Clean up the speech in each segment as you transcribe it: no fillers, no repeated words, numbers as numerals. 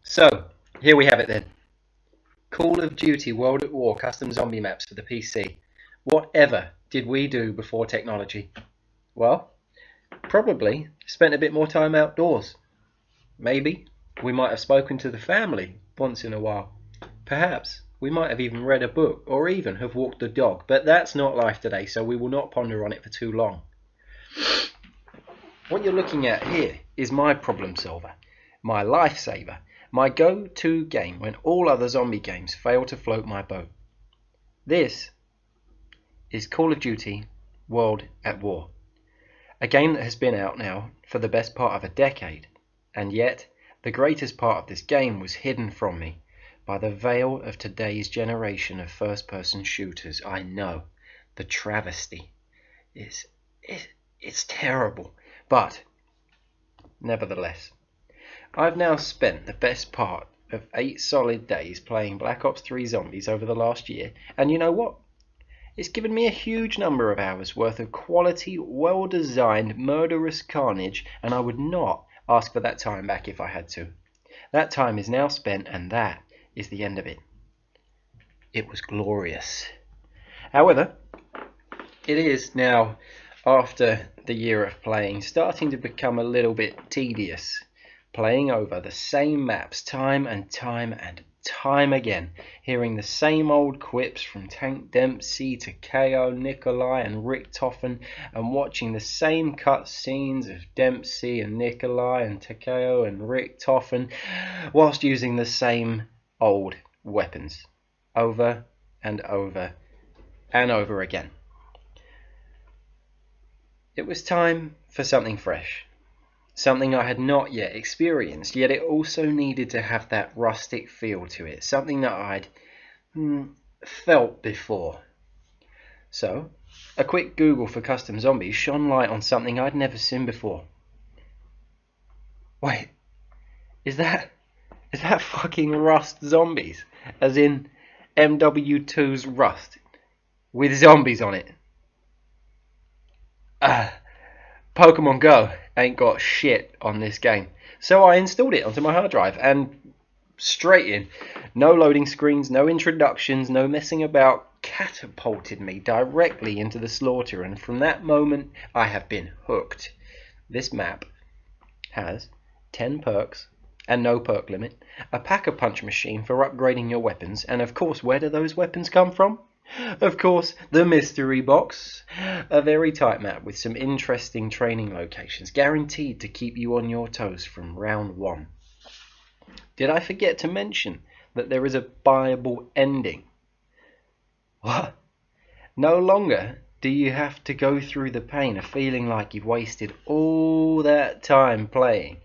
So, here we have it then. Call of Duty World at War custom zombie maps for the PC. Whatever did we do before technology? Well, probably spent a bit more time outdoors. Maybe we might have spoken to the family once in a while. Perhaps we might have even read a book or even have walked the dog, but that's not life today, so we will not ponder on it for too long. What you're looking at here is my problem solver, my lifesaver, my go-to game when all other zombie games fail to float my boat. This is Call of Duty World at War, a game that has been out now for the best part of a decade, and yet the greatest part of this game was hidden from me by the veil of today's generation of first-person shooters. I know, the travesty is it's terrible, but nevertheless, I've now spent the best part of 8 solid days playing Black Ops 3 Zombies over the last year, and you know what? It's given me a huge number of hours worth of quality, well-designed, murderous carnage, and I would not ask for that time back if I had to. That time is now spent, and that is the end of it. It was glorious. However, it is now, after the year of playing, starting to become a little bit tedious. Playing over the same maps time and time again, hearing the same old quips from Tank Dempsey to KO, Nikolai and Richtofen, and watching the same cut scenes of Dempsey and Nikolai and Takeo and Richtofen, whilst using the same old weapons over and over and over again. It was time for something fresh. Something I had not yet experienced, yet it also needed to have that rustic feel to it, something that I'd felt before. So, a quick Google for custom zombies shone light on something I'd never seen before. Wait, is that fucking Rust Zombies? As in MW2's Rust, with zombies on it? Pokemon Go ain't got shit on this game, so I installed it onto my hard drive and straight in, no loading screens, no introductions, no messing about, catapulted me directly into the slaughter, and from that moment I have been hooked. This map has 10 perks and no perk limit, a pack-a-punch machine for upgrading your weapons, and of course, where do those weapons come from? Of course, the mystery box. A very tight map with some interesting training locations, guaranteed to keep you on your toes from round one. Did I forget to mention that there is a buyable ending? What? No longer do you have to go through the pain of feeling like you've wasted all that time playing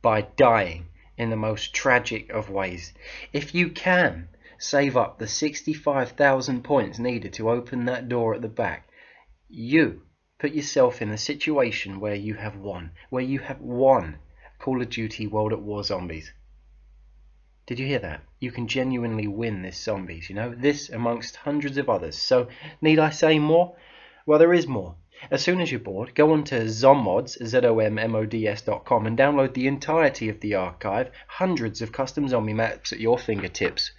by dying in the most tragic of ways. If you can save up the 65,000 points needed to open that door at the back, you put yourself in the situation where you have won Call of Duty World at War Zombies. Did you hear that? You can genuinely win this Zombies, you know, this amongst hundreds of others. So, need I say more? Well, there is more. As soon as you're bored, go on to ZOMMODS, ZOMMODDS.com, and download the entirety of the archive, hundreds of custom zombie maps at your fingertips.